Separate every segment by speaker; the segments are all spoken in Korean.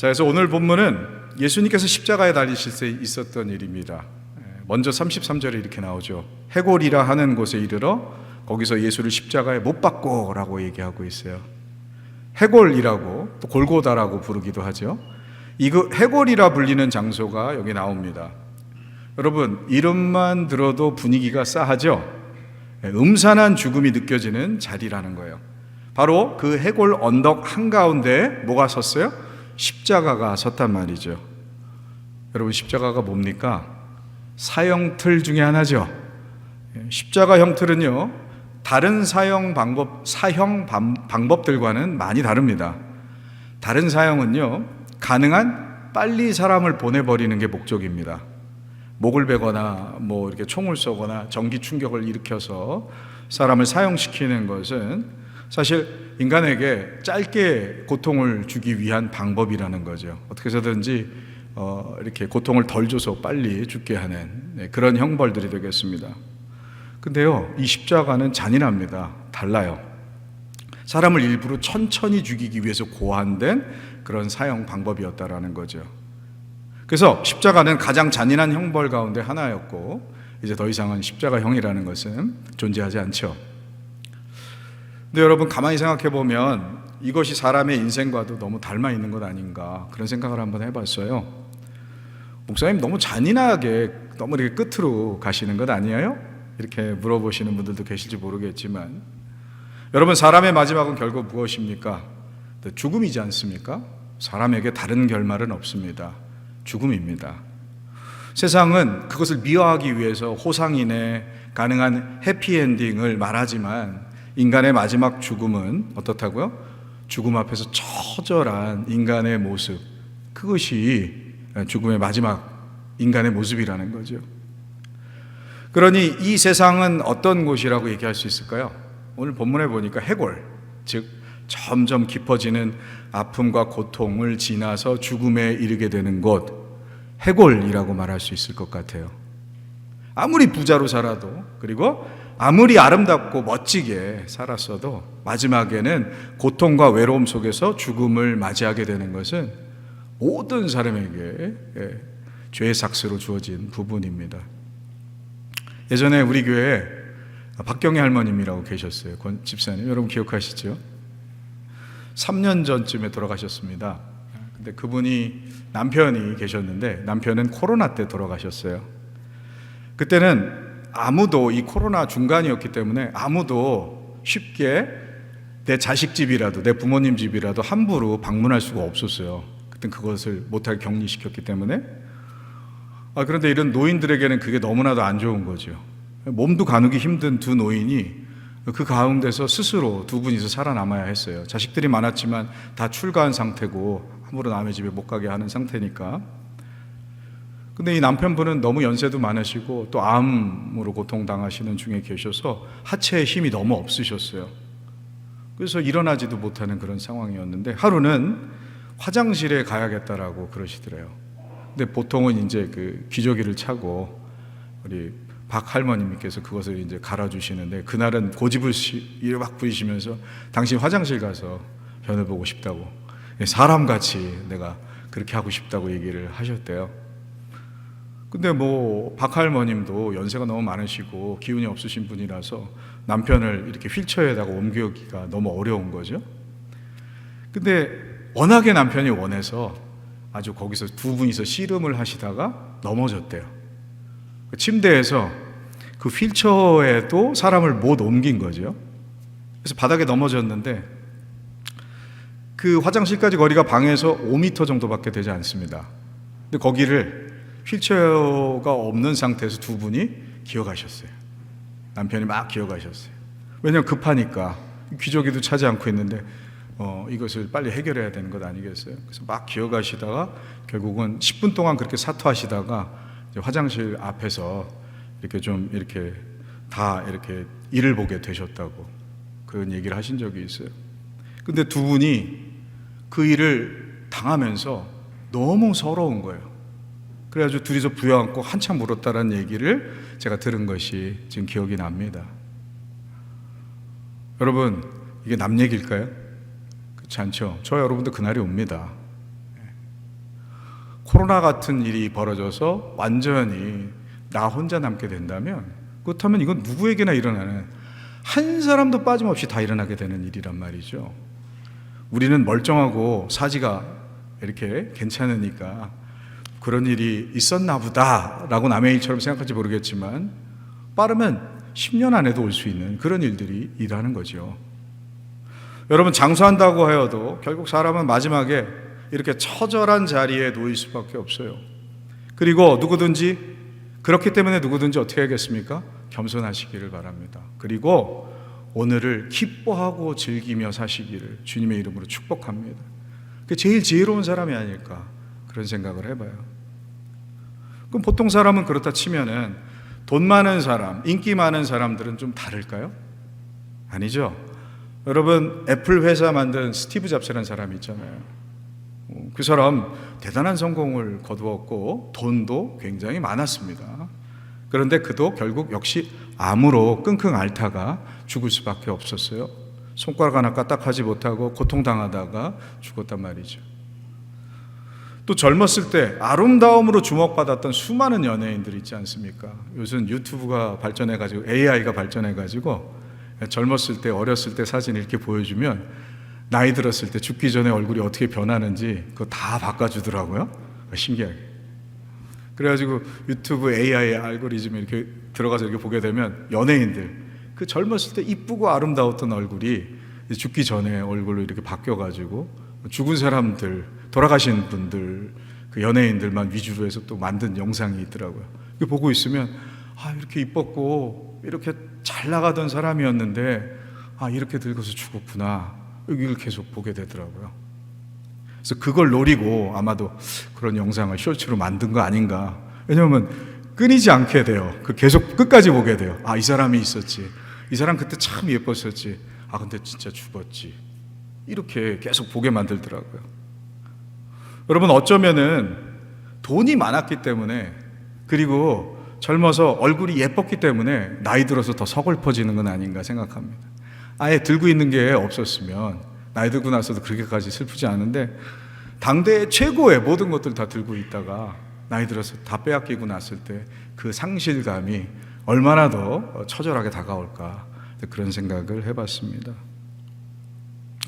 Speaker 1: 자, 그래서 오늘 본문은 예수님께서 십자가에 달리실 때 있었던 일입니다. 먼저 33절에 이렇게 나오죠. 해골이라 하는 곳에 이르러 거기서 예수를 십자가에 못 박고라고 얘기하고 있어요. 해골이라고 또 골고다라고 부르기도 하죠. 이 해골이라 불리는 장소가 여기 나옵니다. 여러분, 이름만 들어도 분위기가 싸하죠. 음산한 죽음이 느껴지는 자리라는 거예요. 바로 그 해골 언덕 한가운데 뭐가 섰어요? 십자가가 섰단 말이죠. 여러분, 십자가가 뭡니까? 사형틀 중에 하나죠. 십자가 형틀은요, 다른 사형 방법들과는 많이 다릅니다. 다른 사형은요, 가능한 빨리 사람을 보내버리는 게 목적입니다. 목을 베거나 뭐 이렇게 총을 쏘거나 전기 충격을 일으켜서 사람을 사형시키는 것은 사실 인간에게 짧게 고통을 주기 위한 방법이라는 거죠. 어떻게 해서든지 이렇게 고통을 덜 줘서 빨리 죽게 하는 그런 형벌들이 되겠습니다. 근데요, 이 십자가는 잔인합니다. 달라요. 사람을 일부러 천천히 죽이기 위해서 고안된 그런 사형 방법이었다라는 거죠. 그래서 십자가는 가장 잔인한 형벌 가운데 하나였고, 이제 더 이상은 십자가형이라는 것은 존재하지 않죠. 근데 여러분, 가만히 생각해 보면 이것이 사람의 인생과도 너무 닮아 있는 것 아닌가, 그런 생각을 한번 해봤어요. 목사님, 너무 잔인하게 너무 이렇게 끝으로 가시는 것 아니에요? 이렇게 물어보시는 분들도 계실지 모르겠지만, 여러분, 사람의 마지막은 결국 무엇입니까? 죽음이지 않습니까? 사람에게 다른 결말은 없습니다. 죽음입니다. 세상은 그것을 미화하기 위해서 호상이네, 가능한 해피엔딩을 말하지만, 인간의 마지막 죽음은 어떻다고요? 죽음 앞에서 처절한 인간의 모습, 그것이 죽음의 마지막 인간의 모습이라는 거죠. 그러니 이 세상은 어떤 곳이라고 얘기할 수 있을까요? 오늘 본문에 보니까 해골, 즉 점점 깊어지는 아픔과 고통을 지나서 죽음에 이르게 되는 곳, 해골이라고 말할 수 있을 것 같아요. 아무리 부자로 살아도, 그리고 아무리 아름답고 멋지게 살았어도 마지막에는 고통과 외로움 속에서 죽음을 맞이하게 되는 것은 모든 사람에게 죄의 삭스로 주어진 부분입니다. 예전에 우리 교회에 박경희 할머님이라고 계셨어요. 권 집사님, 여러분 기억하시죠? 3년 전쯤에 돌아가셨습니다. 근데 그분이 남편이 계셨는데, 남편은 코로나 때 돌아가셨어요. 그때는 아무도, 이 코로나 중간이었기 때문에 아무도 쉽게 내 자식 집이라도, 내 부모님 집이라도 함부로 방문할 수가 없었어요. 그땐 그것을 못하게 격리시켰기 때문에. 그런데 이런 노인들에게는 그게 너무나도 안 좋은 거죠. 몸도 가누기 힘든 두 노인이 그 가운데서 스스로 두 분이서 살아남아야 했어요. 자식들이 많았지만 다 출가한 상태고 함부로 남의 집에 못 가게 하는 상태니까. 근데 이 남편분은 너무 연세도 많으시고 또 암으로 고통당하시는 중에 계셔서 하체에 힘이 너무 없으셨어요. 그래서 일어나지도 못하는 그런 상황이었는데, 하루는 화장실에 가야겠다라고 그러시더래요. 근데 보통은 이제 그 기저귀를 차고 우리 박 할머님께서 그것을 이제 갈아주시는데, 그날은 고집을 막 부리시면서 당신 화장실 가서 변을 보고 싶다고, 사람같이 내가 그렇게 하고 싶다고 얘기를 하셨대요. 근데 뭐 박 할머님도 연세가 너무 많으시고 기운이 없으신 분이라서 남편을 이렇게 휠체어에다가 옮기기가 너무 어려운 거죠. 근데 워낙에 남편이 원해서 아주 거기서 두 분이서 씨름을 하시다가 넘어졌대요. 침대에서 그 휠체어에도 사람을 못 옮긴 거죠. 그래서 바닥에 넘어졌는데, 그 화장실까지 거리가 방에서 5m 정도밖에 되지 않습니다. 근데 거기를 휠체어가 없는 상태에서 두 분이 기어가셨어요. 남편이 막 기어가셨어요. 왜냐하면 급하니까, 기저귀도 차지 않고 있는데 이것을 빨리 해결해야 되는 것 아니겠어요? 그래서 막 기어가시다가 결국은 10분 동안 그렇게 사투하시다가 이제 화장실 앞에서 이렇게 좀 이렇게 다 이렇게 일을 보게 되셨다고 그런 얘기를 하신 적이 있어요. 근데 두 분이 그 일을 당하면서 너무 서러운 거예요. 그래가지고 둘이서 부여안고 한참 울었다라는 얘기를 제가 들은 것이 지금 기억이 납니다. 여러분, 이게 남 얘기일까요? 그렇지 않죠? 저 여러분도 그날이 옵니다. 코로나 같은 일이 벌어져서 완전히 나 혼자 남게 된다면, 그렇다면 이건 누구에게나 일어나는, 한 사람도 빠짐없이 다 일어나게 되는 일이란 말이죠. 우리는 멀쩡하고 사지가 이렇게 괜찮으니까 그런 일이 있었나 보다 라고 남의 일처럼 생각할지 모르겠지만, 빠르면 10년 안에도 올 수 있는 그런 일들이 일하는 거죠. 여러분, 장수한다고 하여도 결국 사람은 마지막에 이렇게 처절한 자리에 놓일 수밖에 없어요. 그리고 누구든지, 그렇기 때문에 누구든지 어떻게 하겠습니까? 겸손하시기를 바랍니다. 그리고 오늘을 기뻐하고 즐기며 사시기를 주님의 이름으로 축복합니다. 그게 제일 지혜로운 사람이 아닐까, 그런 생각을 해봐요. 그럼 보통 사람은 그렇다 치면은 돈 많은 사람, 인기 많은 사람들은 좀 다를까요? 아니죠. 여러분, 애플 회사 만든 스티브 잡스라는 사람이 있잖아요. 그 사람 대단한 성공을 거두었고 돈도 굉장히 많았습니다. 그런데 그도 결국 역시 암으로 끙끙 앓다가 죽을 수밖에 없었어요. 손가락 하나 까딱하지 못하고 고통당하다가 죽었단 말이죠. 또 젊었을 때 아름다움으로 주목받았던 수많은 연예인들 있지 않습니까? 요즘 유튜브가 발전해가지고, AI가 발전해가지고 젊었을 때, 어렸을 때 사진 이렇게 보여주면 나이 들었을 때 죽기 전에 얼굴이 어떻게 변하는지 그거 다 바꿔주더라고요. 신기하게. 그래가지고 유튜브 AI 알고리즘에 이렇게 들어가서 이렇게 보게 되면 연예인들, 그 젊었을 때 이쁘고 아름다웠던 얼굴이 죽기 전에 얼굴로 이렇게 바뀌어가지고 죽은 사람들, 돌아가신 분들, 그 연예인들만 위주로 해서 또 만든 영상이 있더라고요. 이거 보고 있으면, 이렇게 이뻤고 이렇게 잘 나가던 사람이었는데 이렇게 늙어서 죽었구나, 여기를 계속 보게 되더라고요. 그래서 그걸 노리고 아마도 그런 영상을 쇼츠로 만든 거 아닌가. 왜냐하면 끊이지 않게 돼요. 계속 끝까지 보게 돼요. 이 사람이 있었지, 이 사람 그때 참 예뻤었지, 근데 진짜 죽었지, 이렇게 계속 보게 만들더라고요. 여러분, 어쩌면은 돈이 많았기 때문에, 그리고 젊어서 얼굴이 예뻤기 때문에 나이 들어서 더 서글퍼지는 건 아닌가 생각합니다. 아예 들고 있는 게 없었으면 나이 들고 나서도 그렇게까지 슬프지 않은데, 당대의 최고의 모든 것들 다 들고 있다가 나이 들어서 다 빼앗기고 났을 때 그 상실감이 얼마나 더 처절하게 다가올까, 그런 생각을 해봤습니다.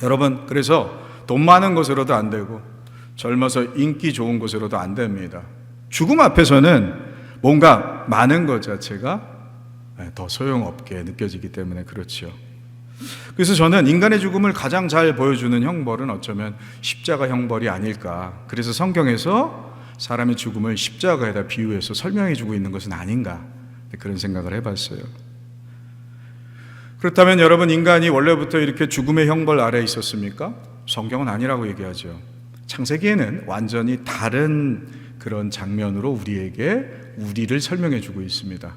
Speaker 1: 여러분, 그래서 돈 많은 것으로도 안 되고 젊어서 인기 좋은 것으로도 안 됩니다. 죽음 앞에서는 뭔가 많은 것 자체가 더 소용없게 느껴지기 때문에 그렇죠. 그래서 저는 인간의 죽음을 가장 잘 보여주는 형벌은 어쩌면 십자가 형벌이 아닐까. 그래서 성경에서 사람의 죽음을 십자가에다 비유해서 설명해 주고 있는 것은 아닌가, 그런 생각을 해봤어요. 그렇다면 여러분, 인간이 원래부터 이렇게 죽음의 형벌 아래에 있었습니까? 성경은 아니라고 얘기하죠. 창세기에는 완전히 다른 그런 장면으로 우리를 설명해 주고 있습니다.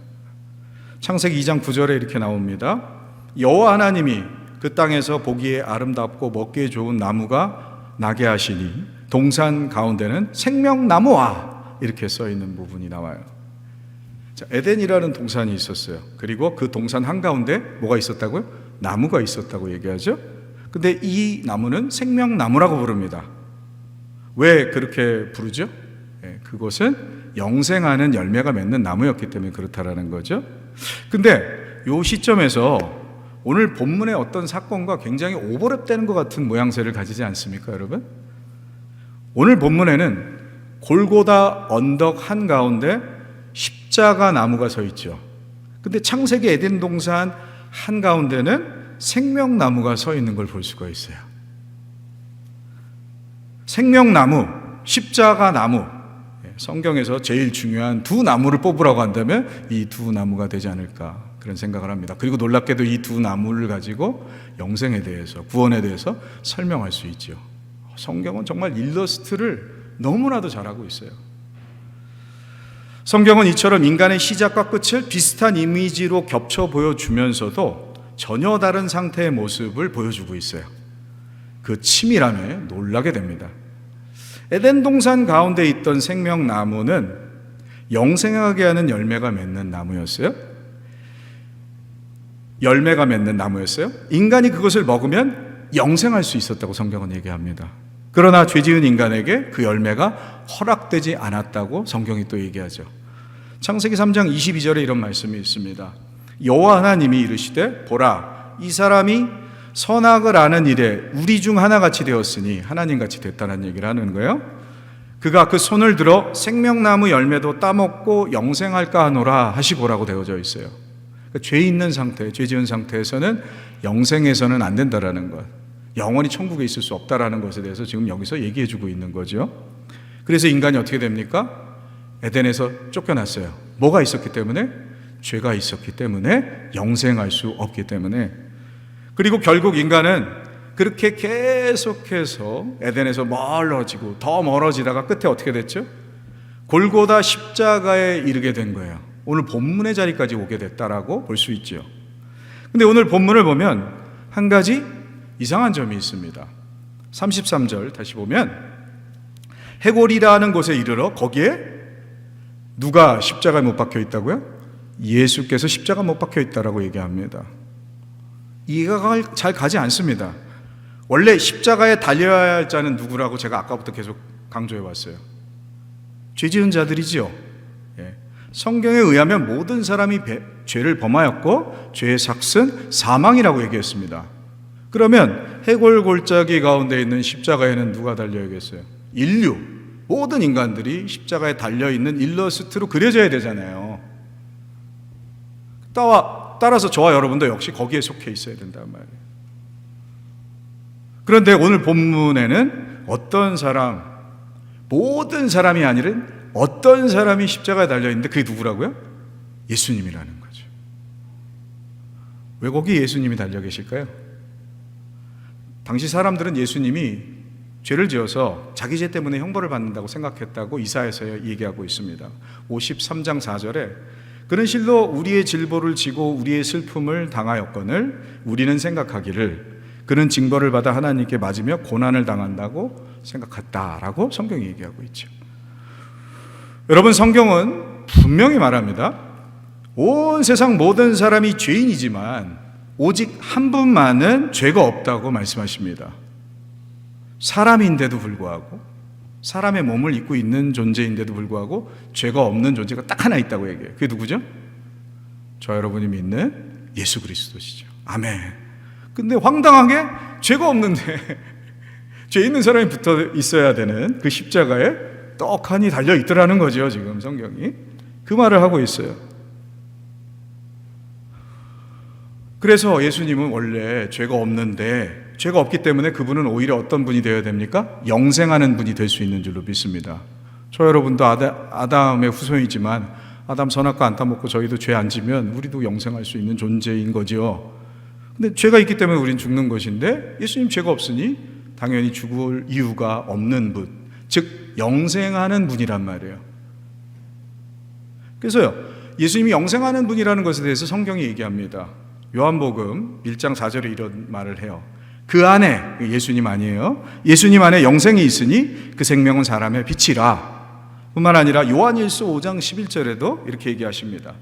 Speaker 1: 창세기 2장 9절에 이렇게 나옵니다. 여호와 하나님이 그 땅에서 보기에 아름답고 먹기에 좋은 나무가 나게 하시니 동산 가운데는 생명나무와, 이렇게 써 있는 부분이 나와요. 자, 에덴이라는 동산이 있었어요. 그리고 그 동산 한가운데 뭐가 있었다고요? 나무가 있었다고 얘기하죠. 근데 이 나무는 생명나무라고 부릅니다. 왜 그렇게 부르죠? 그것은 영생하는 열매가 맺는 나무였기 때문에 그렇다라는 거죠. 근데 이 시점에서 오늘 본문의 어떤 사건과 굉장히 오버랩되는 것 같은 모양새를 가지지 않습니까, 여러분? 오늘 본문에는 골고다 언덕 한가운데 십자가 나무가 서 있죠. 근데 창세기 에덴 동산 한가운데는 생명나무가 서 있는 걸 볼 수가 있어요. 생명나무, 십자가 나무, 성경에서 제일 중요한 두 나무를 뽑으라고 한다면 이 두 나무가 되지 않을까, 그런 생각을 합니다. 그리고 놀랍게도 이 두 나무를 가지고 영생에 대해서, 구원에 대해서 설명할 수 있죠. 성경은 정말 일러스트를 너무나도 잘하고 있어요. 성경은 이처럼 인간의 시작과 끝을 비슷한 이미지로 겹쳐 보여주면서도 전혀 다른 상태의 모습을 보여주고 있어요. 그 치밀함에 놀라게 됩니다. 에덴 동산 가운데 있던 생명나무는 영생하게 하는 열매가 맺는 나무였어요. 열매가 맺는 나무였어요. 인간이 그것을 먹으면 영생할 수 있었다고 성경은 얘기합니다. 그러나 죄 지은 인간에게 그 열매가 허락되지 않았다고 성경이 또 얘기하죠. 창세기 3장 22절에 이런 말씀이 있습니다. 여호와 하나님이 이르시되 보라, 이 사람이 선악을 아는 일에 우리 중 하나같이 되었으니, 하나님같이 됐다는 얘기를 하는 거예요. 그가 그 손을 들어 생명나무 열매도 따먹고 영생할까 하노라 하시고라고 되어져 있어요. 그러니까 죄 있는 상태, 죄 지은 상태에서는 영생해서는 안 된다라는 것, 영원히 천국에 있을 수 없다라는 것에 대해서 지금 여기서 얘기해 주고 있는 거죠. 그래서 인간이 어떻게 됩니까? 에덴에서 쫓겨났어요. 뭐가 있었기 때문에? 죄가 있었기 때문에, 영생할 수 없기 때문에. 그리고 결국 인간은 그렇게 계속해서 에덴에서 멀어지고 더 멀어지다가 끝에 어떻게 됐죠? 골고다 십자가에 이르게 된 거예요. 오늘 본문의 자리까지 오게 됐다라고 볼 수 있죠. 근데 오늘 본문을 보면 한 가지 이상한 점이 있습니다. 33절 다시 보면 해골이라는 곳에 이르러 거기에 누가 십자가에 못 박혀 있다고요? 예수께서 십자가 못 박혀 있다라고 얘기합니다. 이해가 잘 가지 않습니다. 원래 십자가에 달려야 할 자는 누구라고 제가 아까부터 계속 강조해 왔어요. 죄 지은 자들이지요. 성경에 의하면 모든 사람이 죄를 범하였고 죄의 삭은 사망이라고 얘기했습니다. 그러면 해골 골짜기 가운데 있는 십자가에는 누가 달려야겠어요? 인류, 모든 인간들이 십자가에 달려있는 일러스트로 그려져야 되잖아요. 따라서 저와 여러분도 역시 거기에 속해 있어야 된단 말이에요. 그런데 오늘 본문에는 어떤 사람, 모든 사람이 아니라 어떤 사람이 십자가에 달려있는데 그게 누구라고요? 예수님이라는 거죠. 왜 거기 예수님이 달려 계실까요? 당시 사람들은 예수님이 죄를 지어서 자기 죄 때문에 형벌을 받는다고 생각했다고 이사야서 얘기하고 있습니다. 53장 4절에 그는 실로 우리의 질보를 지고 우리의 슬픔을 당하였거늘 우리는 생각하기를 그는 징벌을 받아 하나님께 맞으며 고난을 당한다고 생각했다라고 성경이 얘기하고 있죠. 여러분, 성경은 분명히 말합니다. 온 세상 모든 사람이 죄인이지만 오직 한 분만은 죄가 없다고 말씀하십니다. 사람인데도 불구하고, 사람의 몸을 입고 있는 존재인데도 불구하고 죄가 없는 존재가 딱 하나 있다고 얘기해요. 그게 누구죠? 저 여러분이 믿는 예수 그리스도시죠. 아멘. 근데 황당하게 죄가 없는데 죄 있는 사람이 붙어 있어야 되는 그 십자가에 떡하니 달려 있더라는 거죠. 지금 성경이 그 말을 하고 있어요. 그래서 예수님은 원래 죄가 없는데, 죄가 없기 때문에 그분은 오히려 어떤 분이 되어야 됩니까? 영생하는 분이 될 수 있는 줄로 믿습니다. 저 여러분도 아담의 후손이지만 아담 선악과 안 따먹고 저희도 죄 안 지면 우리도 영생할 수 있는 존재인 거죠. 근데 죄가 있기 때문에 우린 죽는 것인데 예수님 죄가 없으니 당연히 죽을 이유가 없는 분, 즉 영생하는 분이란 말이에요. 그래서요, 예수님이 영생하는 분이라는 것에 대해서 성경이 얘기합니다. 요한복음 1장 4절에 이런 말을 해요. 그 안에, 예수님 아니에요, 예수님 안에 영생이 있으니 그 생명은 사람의 빛이라. 뿐만 아니라 요한일서 5장 11절에도 이렇게 얘기하십니다.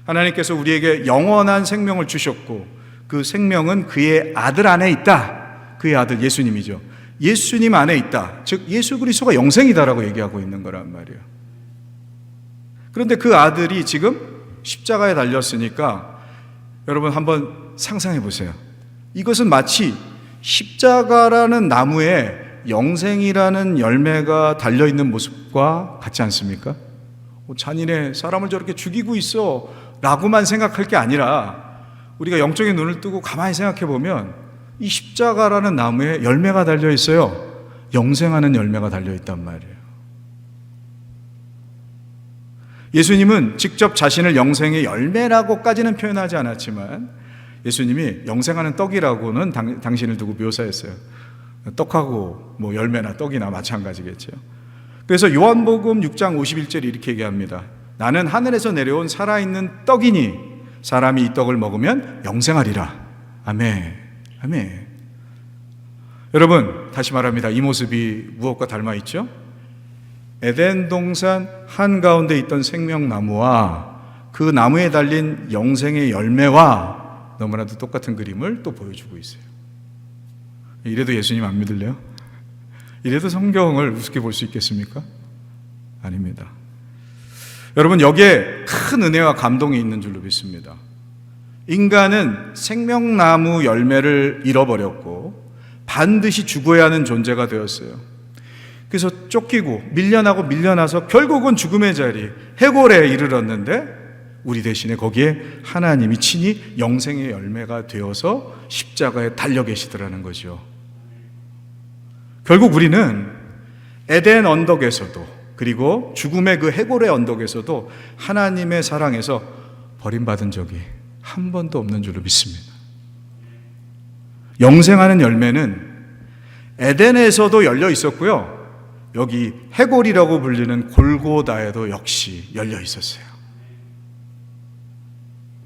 Speaker 1: 하나님께서 우리에게 영원한 생명을 주셨고 그 생명은 그의 아들 안에 있다. 그의 아들 예수님이죠. 예수님 안에 있다. 즉 예수 그리스도가 영생이다라고 얘기하고 있는 거란 말이에요. 그런데 그 아들이 지금 십자가에 달렸으니까 여러분 한번 상상해 보세요. 이것은 마치 십자가라는 나무에 영생이라는 열매가 달려있는 모습과 같지 않습니까? 잔인해, 사람을 저렇게 죽이고 있어 라고만 생각할 게 아니라 우리가 영적인 눈을 뜨고 가만히 생각해 보면 이 십자가라는 나무에 열매가 달려있어요. 영생하는 열매가 달려있단 말이에요. 예수님은 직접 자신을 영생의 열매라고까지는 표현하지 않았지만 예수님이 영생하는 떡이라고는 당신을 두고 묘사했어요. 떡하고 뭐 열매나 떡이나 마찬가지겠죠. 그래서 요한복음 6장 51절에 이렇게 얘기합니다. 나는 하늘에서 내려온 살아있는 떡이니 사람이 이 떡을 먹으면 영생하리라. 아멘. 아멘. 여러분, 다시 말합니다. 이 모습이 무엇과 닮아 있죠? 에덴 동산 한가운데 있던 생명나무와 그 나무에 달린 영생의 열매와 너무나도 똑같은 그림을 또 보여주고 있어요. 이래도 예수님 안 믿을래요? 이래도 성경을 우습게 볼 수 있겠습니까? 아닙니다. 여러분, 여기에 큰 은혜와 감동이 있는 줄로 믿습니다. 인간은 생명나무 열매를 잃어버렸고 반드시 죽어야 하는 존재가 되었어요. 그래서 쫓기고 밀려나서 결국은 죽음의 자리, 해골에 이르렀는데 우리 대신에 거기에 하나님이 친히 영생의 열매가 되어서 십자가에 달려 계시더라는 거죠. 결국 우리는 에덴 언덕에서도, 그리고 죽음의 그 해골의 언덕에서도 하나님의 사랑에서 버림받은 적이 한 번도 없는 줄로 믿습니다. 영생하는 열매는 에덴에서도 열려 있었고요, 여기 해골이라고 불리는 골고다에도 역시 열려 있었어요.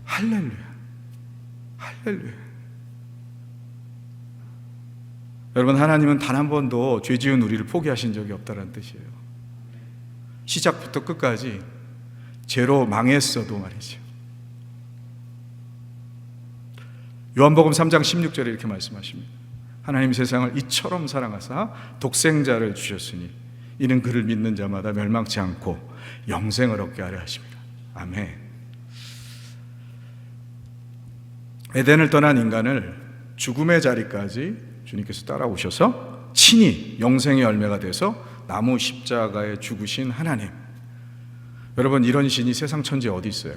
Speaker 1: 할렐루야, 할렐루야. 여러분, 하나님은 단 한 번도 죄 지은 우리를 포기하신 적이 없다는 뜻이에요. 시작부터 끝까지 죄로 망했어도 말이죠. 요한복음 3장 16절에 이렇게 말씀하십니다. 하나님 세상을 이처럼 사랑하사 독생자를 주셨으니 이는 그를 믿는 자마다 멸망치 않고 영생을 얻게 하려 하십니다. 아멘. 에덴을 떠난 인간을 죽음의 자리까지 주님께서 따라오셔서 친히 영생의 열매가 돼서 나무 십자가에 죽으신 하나님. 여러분, 이런 신이 세상 천지에 어디 있어요?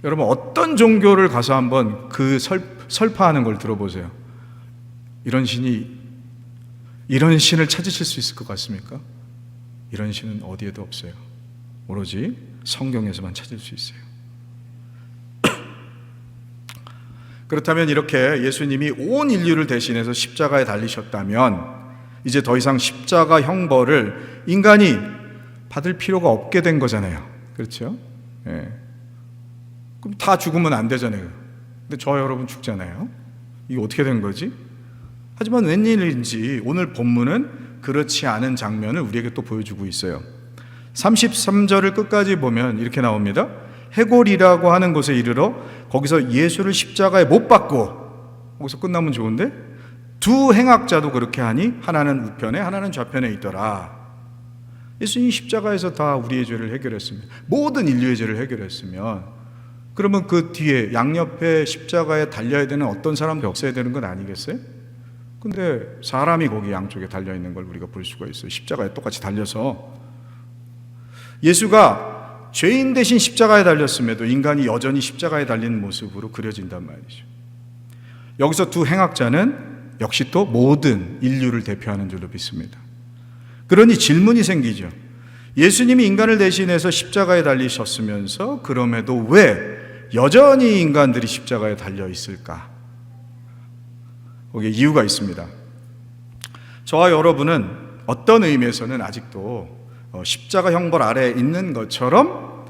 Speaker 1: 여러분, 어떤 종교를 가서 한번 그 설파하는 걸 들어보세요. 이런 신을 찾으실 수 있을 것 같습니까? 이런 신은 어디에도 없어요. 오로지 성경에서만 찾을 수 있어요. 그렇다면 이렇게 예수님이 온 인류를 대신해서 십자가에 달리셨다면 이제 더 이상 십자가 형벌을 인간이 받을 필요가 없게 된 거잖아요. 그렇죠? 예. 그럼 다 죽으면 안 되잖아요. 근데 저 여러분 죽잖아요. 이게 어떻게 된 거지? 하지만 웬일인지 오늘 본문은 그렇지 않은 장면을 우리에게 또 보여주고 있어요. 33절을 끝까지 보면 이렇게 나옵니다. 해골이라고 하는 곳에 이르러 거기서 예수를 십자가에 못 박고, 거기서 끝나면 좋은데, 두 행악자도 그렇게 하니 하나는 우편에 하나는 좌편에 있더라. 예수님이 십자가에서 다 우리의 죄를 해결했습니다. 모든 인류의 죄를 해결했으면 그러면 그 뒤에 양옆에 십자가에 달려야 되는 어떤 사람도 없어야 되는 건 아니겠어요? 근데 사람이 거기 양쪽에 달려있는 걸 우리가 볼 수가 있어요. 십자가에 똑같이 달려서. 예수가 죄인 대신 십자가에 달렸음에도 인간이 여전히 십자가에 달린 모습으로 그려진단 말이죠. 여기서 두 행악자는 역시 또 모든 인류를 대표하는 줄로 믿습니다. 그러니 질문이 생기죠. 예수님이 인간을 대신해서 십자가에 달리셨으면서 그럼에도 왜 여전히 인간들이 십자가에 달려 있을까? 거기에 이유가 있습니다. 저와 여러분은 어떤 의미에서는 아직도 십자가 형벌 아래에 있는 것처럼,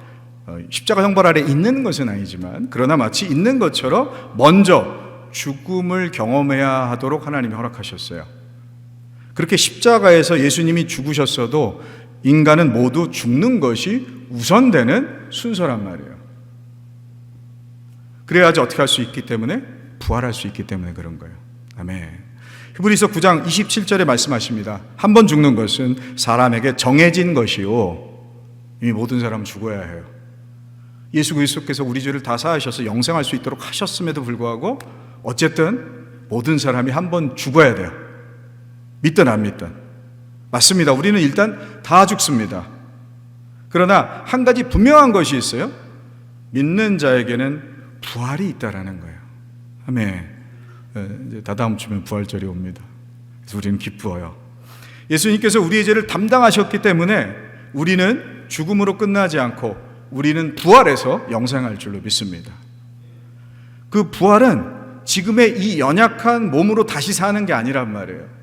Speaker 1: 십자가 형벌 아래에 있는 것은 아니지만 그러나 마치 있는 것처럼 먼저 죽음을 경험해야 하도록 하나님이 허락하셨어요. 그렇게 십자가에서 예수님이 죽으셨어도 인간은 모두 죽는 것이 우선되는 순서란 말이에요. 그래야지 어떻게 할 수 있기 때문에, 부활할 수 있기 때문에 그런 거예요. 아멘. 히브리서 9장 27절에 말씀하십니다. 한 번 죽는 것은 사람에게 정해진 것이요, 이미 모든 사람은 죽어야 해요. 예수 그리스도께서 우리 죄를 다 사하셔서 영생할 수 있도록 하셨음에도 불구하고 어쨌든 모든 사람이 한 번 죽어야 돼요. 믿든 안 믿든. 맞습니다. 우리는 일단 다 죽습니다. 그러나 한 가지 분명한 것이 있어요. 믿는 자에게는 부활이 있다라는 거예요. 아멘. 이제 다다음 주면 부활절이 옵니다. 그래서 우리는 기뻐요. 예수님께서 우리의 죄를 담당하셨기 때문에 우리는 죽음으로 끝나지 않고 우리는 부활해서 영생할 줄로 믿습니다. 그 부활은 지금의 이 연약한 몸으로 다시 사는 게 아니란 말이에요.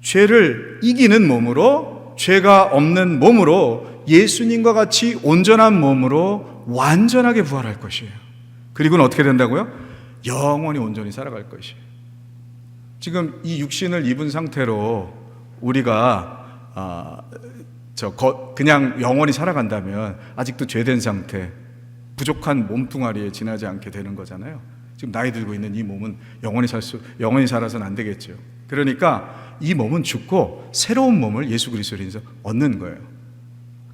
Speaker 1: 죄를 이기는 몸으로, 죄가 없는 몸으로, 예수님과 같이 온전한 몸으로 완전하게 부활할 것이에요. 그리고는 어떻게 된다고요? 영원히 온전히 살아갈 것이에요. 지금 이 육신을 입은 상태로 우리가 그냥 영원히 살아간다면 아직도 죄된 상태, 부족한 몸뚱아리에 지나지 않게 되는 거잖아요. 지금 나이 들고 있는 이 몸은 영원히 살아서는 안 되겠죠. 그러니까 이 몸은 죽고 새로운 몸을 예수 그리스도로 인해서 얻는 거예요.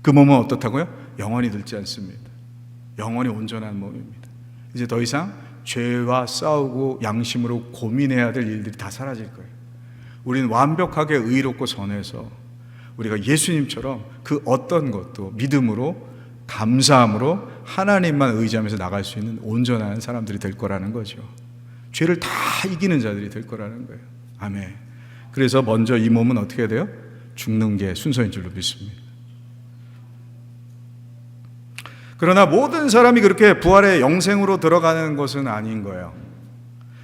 Speaker 1: 그 몸은 어떻다고요? 영원히 늙지 않습니다. 영원히 온전한 몸입니다. 이제 더 이상 죄와 싸우고 양심으로 고민해야 될 일들이 다 사라질 거예요. 우리는 완벽하게 의롭고 선해서 우리가 예수님처럼 그 어떤 것도 믿음으로, 감사함으로 하나님만 의지하면서 나갈 수 있는 온전한 사람들이 될 거라는 거죠. 죄를 다 이기는 자들이 될 거라는 거예요. 아멘. 그래서 먼저 이 몸은 어떻게 돼요? 죽는 게 순서인 줄로 믿습니다. 그러나 모든 사람이 그렇게 부활의 영생으로 들어가는 것은 아닌 거예요.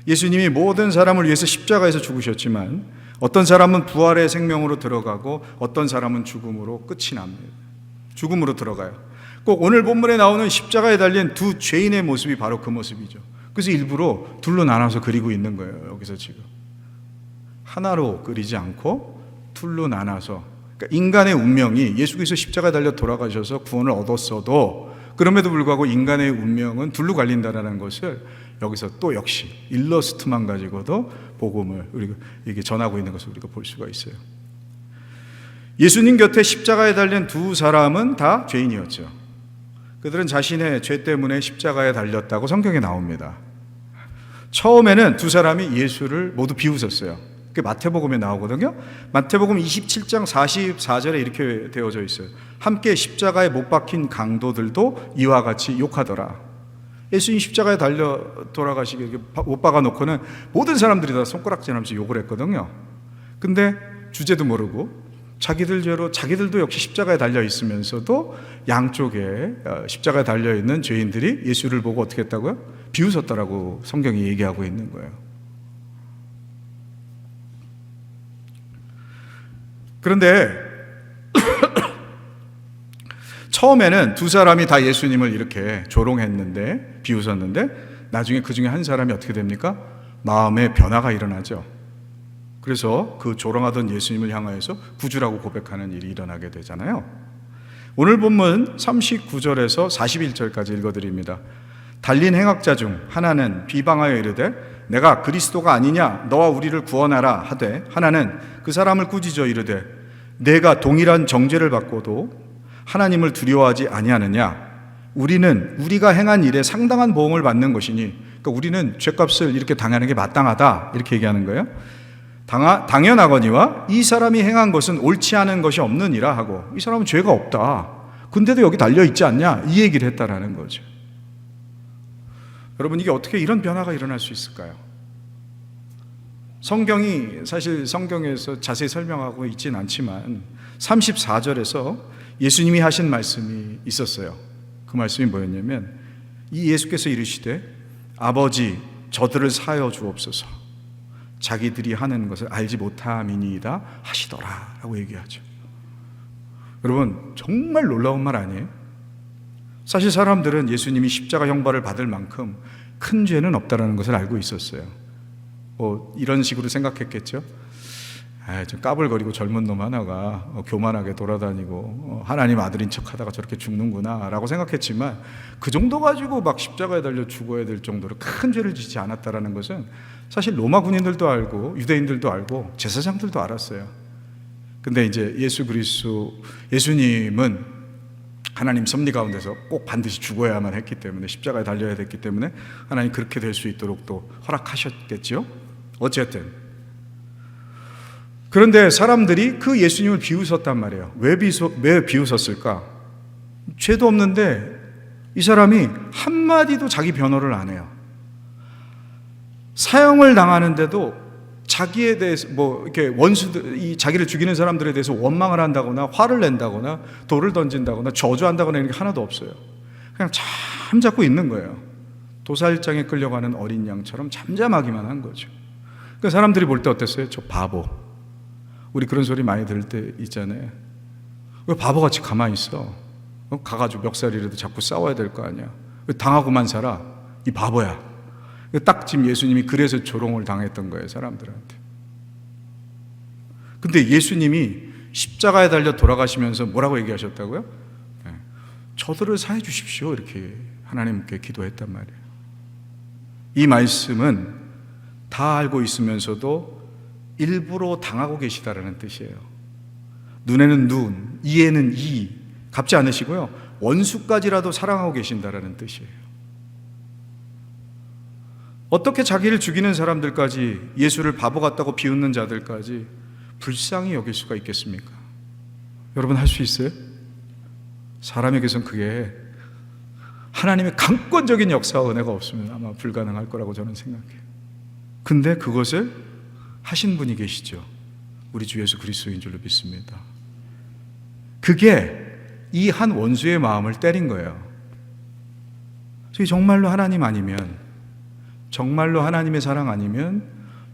Speaker 1: 예수님이 모든 사람을 위해서 십자가에서 죽으셨지만 어떤 사람은 부활의 생명으로 들어가고 어떤 사람은 죽음으로 끝이 납니다. 죽음으로 들어가요. 꼭 오늘 본문에 나오는 십자가에 달린 두 죄인의 모습이 바로 그 모습이죠. 그래서 일부러 둘로 나눠서 그리고 있는 거예요. 여기서 지금 하나로 그리지 않고 둘로 나눠서, 그러니까 인간의 운명이 예수 그리스도 십자가에 달려 돌아가셔서 구원을 얻었어도 그럼에도 불구하고 인간의 운명은 둘로 갈린다라는 것을 여기서 또 역시 일러스트만 가지고도 복음을 우리가 이게 전하고 있는 것을 우리가 볼 수가 있어요. 예수님 곁에 십자가에 달린 두 사람은 다 죄인이었죠. 그들은 자신의 죄 때문에 십자가에 달렸다고 성경에 나옵니다. 처음에는 두 사람이 예수를 모두 비웃었어요. 그게 마태복음에 나오거든요. 마태복음 27장 44절에 이렇게 되어져 있어요. 함께 십자가에 못 박힌 강도들도 이와 같이 욕하더라. 예수님 십자가에 달려 돌아가시게 이렇게 못 박아놓고는 모든 사람들이 다 손가락질하면서 욕을 했거든요. 근데 주제도 모르고 자기들 죄로 자기들도 역시 십자가에 달려 있으면서도 양쪽에 십자가에 달려 있는 죄인들이 예수를 보고 어떻게 했다고요? 비웃었다라고 성경이 얘기하고 있는 거예요. 그런데 처음에는 두 사람이 다 예수님을 이렇게 조롱했는데, 비웃었는데 나중에 그 중에 한 사람이 어떻게 됩니까? 마음의 변화가 일어나죠. 그래서 그 조롱하던 예수님을 향하여서 구주라고 고백하는 일이 일어나게 되잖아요. 오늘 본문 39절에서 41절까지 읽어드립니다. 달린 행악자 중 하나는 비방하여 이르되 내가 그리스도가 아니냐 너와 우리를 구원하라 하되, 하나는 그 사람을 꾸짖어 이르되 내가 동일한 정죄를 받고도 하나님을 두려워하지 아니하느냐? 우리는 우리가 행한 일에 상당한 보응을 받는 것이니, 그러니까 우리는 죄값을 이렇게 당하는 게 마땅하다 이렇게 얘기하는 거예요. 당연하거니와 이 사람이 행한 것은 옳지 않은 것이 없느니라 하고, 이 사람은 죄가 없다. 근데도 여기 달려 있지 않냐? 이 얘기를 했다라는 거죠. 여러분, 이게 어떻게 이런 변화가 일어날 수 있을까요? 성경이 사실 성경에서 자세히 설명하고 있지는 않지만 34절에서 예수님이 하신 말씀이 있었어요. 그 말씀이 뭐였냐면, 이 예수께서 이르시되 아버지 저들을 사하여 주옵소서 자기들이 하는 것을 알지 못함이니이다 하시더라 라고 얘기하죠. 여러분, 정말 놀라운 말 아니에요? 사실 사람들은 예수님이 십자가 형벌을 받을 만큼 큰 죄는 없다라는 것을 알고 있었어요. 이런 식으로 생각했겠죠. 좀 까불거리고 젊은 놈 하나가 교만하게 돌아다니고 하나님 아들인 척하다가 저렇게 죽는구나 라고 생각했지만, 그 정도 가지고 막 십자가에 달려 죽어야 될 정도로 큰 죄를 짓지 않았다라는 것은 사실 로마 군인들도 알고 유대인들도 알고 제사장들도 알았어요. 근데 이제 예수님은 하나님 섭리 가운데서 꼭 반드시 죽어야만 했기 때문에, 십자가에 달려야 됐기 때문에 하나님 그렇게 될 수 있도록 또 허락하셨겠죠. 어쨌든 그런데 사람들이 그 예수님을 비웃었단 말이에요. 왜 비웃었을까? 죄도 없는데 이 사람이 한마디도 자기 변호를 안 해요. 사형을 당하는데도 자기에 대해서 이렇게 원수들, 자기를 죽이는 사람들에 대해서 원망을 한다거나 화를 낸다거나 돌을 던진다거나 저주한다거나 이런 게 하나도 없어요. 그냥 잠자고 있는 거예요. 도살장에 끌려가는 어린 양처럼 잠잠하기만 한 거죠. 그러니까 사람들이 볼 때 어땠어요? 저 바보. 우리 그런 소리 많이 들을 때 있잖아요. 왜 바보같이 가만히 있어? 가가지고 멱살이라도 자꾸 싸워야 될 거 아니야. 왜 당하고만 살아? 이 바보야. 딱 지금 예수님이 그래서 조롱을 당했던 거예요, 사람들한테. 근데 예수님이 십자가에 달려 돌아가시면서 뭐라고 얘기하셨다고요? 저들을 사해 주십시오 이렇게 하나님께 기도했단 말이에요. 이 말씀은 다 알고 있으면서도 일부러 당하고 계시다라는 뜻이에요. 눈에는 눈, 이에는 이 갚지 않으시고요, 원수까지라도 사랑하고 계신다라는 뜻이에요. 어떻게 자기를 죽이는 사람들까지, 예수를 바보 같다고 비웃는 자들까지 불쌍히 여길 수가 있겠습니까? 여러분, 할 수 있어요? 사람에게선 그게 하나님의 강권적인 역사와 은혜가 없으면 아마 불가능할 거라고 저는 생각해요. 근데 그것을 하신 분이 계시죠. 우리 주 예수 그리스도인 줄로 믿습니다. 그게 이 한 원수의 마음을 때린 거예요. 저희 정말로 하나님 아니면, 정말로 하나님의 사랑 아니면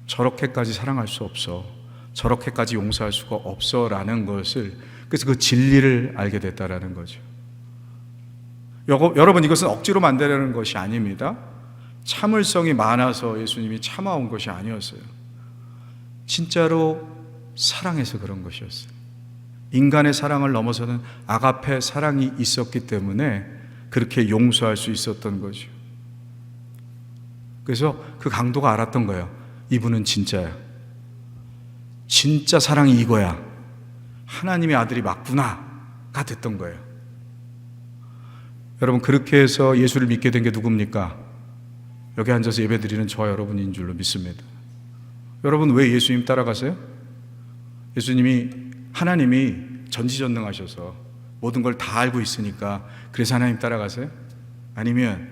Speaker 1: 저렇게까지 사랑할 수 없어, 저렇게까지 용서할 수가 없어 라는 것을, 그래서 그 진리를 알게 됐다라는 거죠. 여러분, 이것은 억지로 만들려는 것이 아닙니다. 참을성이 많아서 예수님이 참아온 것이 아니었어요. 진짜로 사랑해서 그런 것이었어요. 인간의 사랑을 넘어서는 아가페 사랑이 있었기 때문에 그렇게 용서할 수 있었던 거죠. 그래서 그 강도가 알았던 거예요. 이분은 진짜야. 진짜 사랑이 이거야. 하나님의 아들이 맞구나가 됐던 거예요. 여러분, 그렇게 해서 예수를 믿게 된 게 누굽니까? 여기 앉아서 예배드리는 저와 여러분인 줄로 믿습니다. 여러분, 왜 예수님 따라가세요? 하나님이 전지전능하셔서 모든 걸 다 알고 있으니까 그래서 하나님 따라가세요? 아니면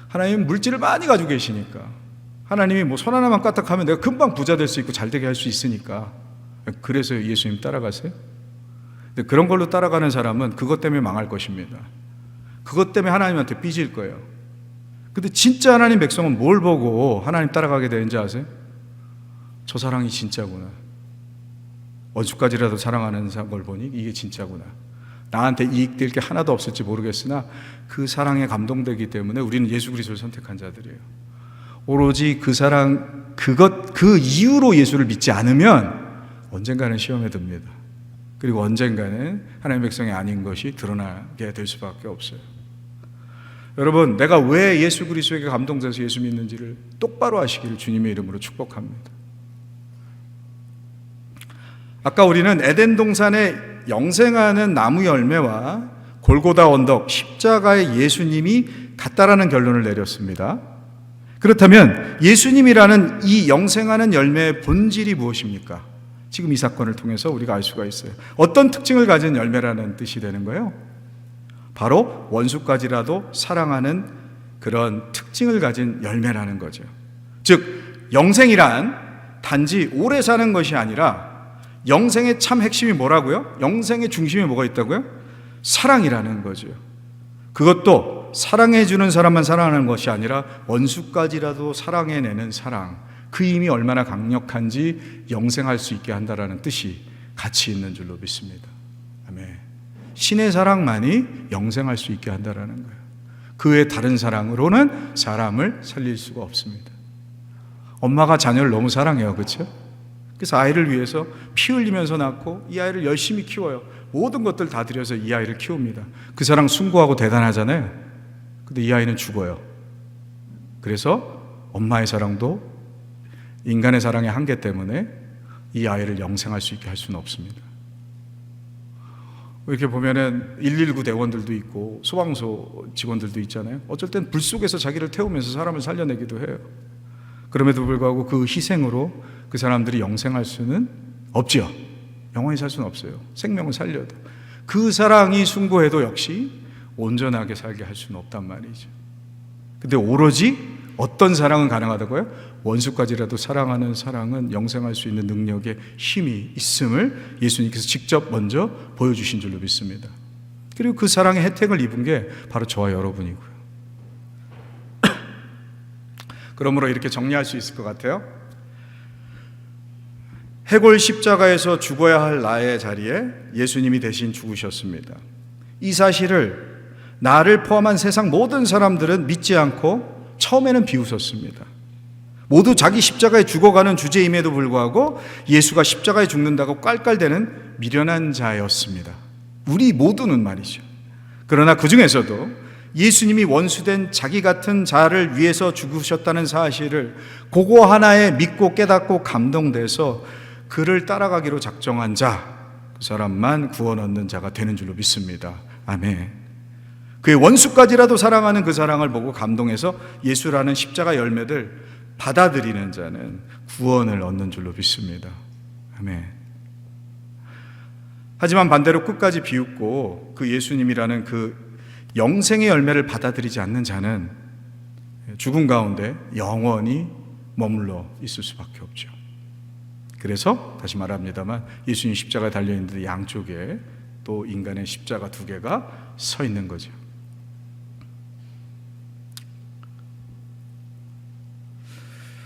Speaker 1: 하나님 물질을 많이 가지고 계시니까, 하나님이 손 하나만 까딱하면 내가 금방 부자 될 수 있고 잘 되게 할 수 있으니까 그래서 예수님 따라가세요? 근데 그런 걸로 따라가는 사람은 그것 때문에 망할 것입니다. 그것 때문에 하나님한테 삐질 거예요. 근데 진짜 하나님 백성은 뭘 보고 하나님 따라가게 되는지 아세요? 저 사랑이 진짜구나. 원수까지라도 사랑하는 걸 보니 이게 진짜구나. 나한테 이익될 게 하나도 없을지 모르겠으나 그 사랑에 감동되기 때문에 우리는 예수 그리스도를 선택한 자들이에요. 오로지 그 사랑, 그 이유로 예수를 믿지 않으면 언젠가는 시험에 듭니다. 그리고 언젠가는 하나님의 백성이 아닌 것이 드러나게 될 수밖에 없어요. 여러분, 내가 왜 예수 그리스도에게 감동돼서 예수 믿는지를 똑바로 아시기를 주님의 이름으로 축복합니다. 아까 우리는 에덴 동산에 영생하는 나무 열매와 골고다 언덕, 십자가의 예수님이 같다라는 결론을 내렸습니다. 그렇다면 예수님이라는 이 영생하는 열매의 본질이 무엇입니까? 지금 이 사건을 통해서 우리가 알 수가 있어요. 어떤 특징을 가진 열매라는 뜻이 되는 거예요? 바로 원수까지라도 사랑하는 그런 특징을 가진 열매라는 거죠. 즉, 영생이란 단지 오래 사는 것이 아니라, 영생의 참 핵심이 뭐라고요? 영생의 중심에 뭐가 있다고요? 사랑이라는 거죠. 그것도 사랑해 주는 사람만 사랑하는 것이 아니라 원수까지라도 사랑해내는 사랑, 그 힘이 얼마나 강력한지 영생할 수 있게 한다라는 뜻이 같이 있는 줄로 믿습니다. 아멘. 신의 사랑만이 영생할 수 있게 한다라는 거예요. 그 외 다른 사랑으로는 사람을 살릴 수가 없습니다. 엄마가 자녀를 너무 사랑해요, 그렇죠? 그래서 아이를 위해서 피 흘리면서 낳고 이 아이를 열심히 키워요. 모든 것들 다 들여서 이 아이를 키웁니다. 그 사랑 숭고하고 대단하잖아요. 근데 이 아이는 죽어요. 그래서 엄마의 사랑도 인간의 사랑의 한계 때문에 이 아이를 영생할 수 있게 할 수는 없습니다. 이렇게 보면은 119 대원들도 있고 소방서 직원들도 있잖아요. 어쩔 땐 불 속에서 자기를 태우면서 사람을 살려내기도 해요. 그럼에도 불구하고 그 희생으로 그 사람들이 영생할 수는 없죠. 영원히 살 수는 없어요. 생명을 살려도. 그 사랑이 숭고해도 역시 온전하게 살게 할 수는 없단 말이죠. 근데 오로지 어떤 사랑은 가능하다고요? 원수까지라도 사랑하는 사랑은 영생할 수 있는 능력의 힘이 있음을 예수님께서 직접 먼저 보여주신 줄로 믿습니다. 그리고 그 사랑의 혜택을 입은 게 바로 저와 여러분이고요. 그러므로 이렇게 정리할 수 있을 것 같아요. 해골 십자가에서 죽어야 할 나의 자리에 예수님이 대신 죽으셨습니다. 이 사실을 나를 포함한 세상 모든 사람들은 믿지 않고 처음에는 비웃었습니다. 모두 자기 십자가에 죽어가는 주제임에도 불구하고 예수가 십자가에 죽는다고 깔깔대는 미련한 자였습니다. 우리 모두는 말이죠. 그러나 그 중에서도 예수님이 원수된 자기 같은 자를 위해서 죽으셨다는 사실을 그거 하나에 믿고 깨닫고 감동돼서 그를 따라가기로 작정한 자, 그 사람만 구원 얻는 자가 되는 줄로 믿습니다. 아멘. 그의 원수까지라도 사랑하는 그 사랑을 보고 감동해서 예수라는 십자가 열매를 받아들이는 자는 구원을 얻는 줄로 믿습니다. 아멘. 하지만 반대로 끝까지 비웃고 그 예수님이라는 그 영생의 열매를 받아들이지 않는 자는 죽음 가운데 영원히 머물러 있을 수밖에 없죠. 그래서 다시 말합니다만 예수님 십자가에 달려있는데 양쪽에 또 인간의 십자가 두 개가 서 있는 거죠.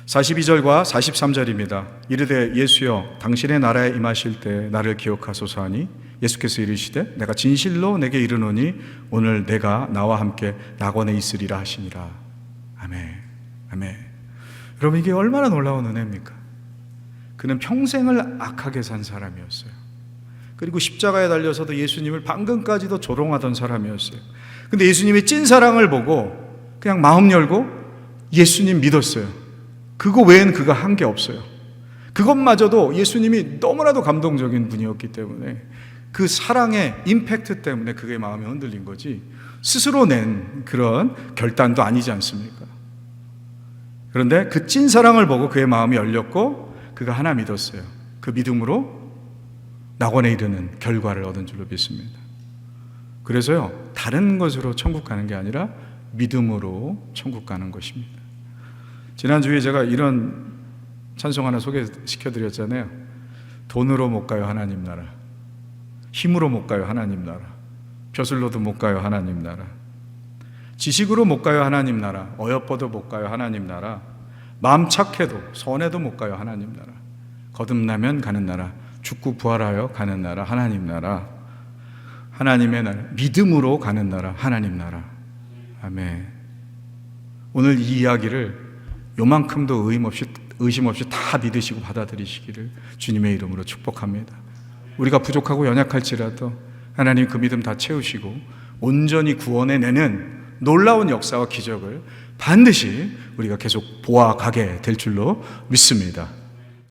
Speaker 1: (42절과) (43절입니다) 이르되 예수여 당신의 나라에 임하실 때 나를 기억하소서 하니 예수께서 이르시되 내가 진실로 내게 이르노니 오늘 내가 나와 함께 낙원에 있으리라 하시니라. 아멘. 아멘. 여러분, 이게 얼마나 놀라운 은혜입니까? 그는 평생을 악하게 산 사람이었어요. 그리고 십자가에 달려서도 예수님을 방금까지도 조롱하던 사람이었어요. 근데 예수님의 찐 사랑을 보고 그냥 마음 열고 예수님 믿었어요. 그거 외에는 그가 한 게 없어요. 그것마저도 예수님이 너무나도 감동적인 분이었기 때문에 그 사랑의 임팩트 때문에 그의 마음이 흔들린 거지 스스로 낸 그런 결단도 아니지 않습니까? 그런데 그 찐 사랑을 보고 그의 마음이 열렸고 그가 하나 믿었어요. 그 믿음으로 낙원에 이르는 결과를 얻은 줄로 믿습니다. 그래서요, 다른 것으로 천국 가는 게 아니라 믿음으로 천국 가는 것입니다. 지난주에 제가 이런 찬송 하나 소개시켜드렸잖아요. 돈으로 못 가요 하나님 나라, 힘으로 못 가요 하나님 나라, 벼슬로도 못 가요 하나님 나라, 지식으로 못 가요 하나님 나라, 어여뻐도 못 가요 하나님 나라, 마음 착해도 선해도 못 가요 하나님 나라, 거듭나면 가는 나라, 죽고 부활하여 가는 나라 하나님 나라, 하나님의 나라, 믿음으로 가는 나라 하나님 나라. 아멘. 오늘 이 이야기를 요만큼도 의심 없이 다 믿으시고 받아들이시기를 주님의 이름으로 축복합니다. 우리가 부족하고 연약할지라도 하나님 그 믿음 다 채우시고 온전히 구원해내는 놀라운 역사와 기적을 반드시 우리가 계속 보아가게 될 줄로 믿습니다.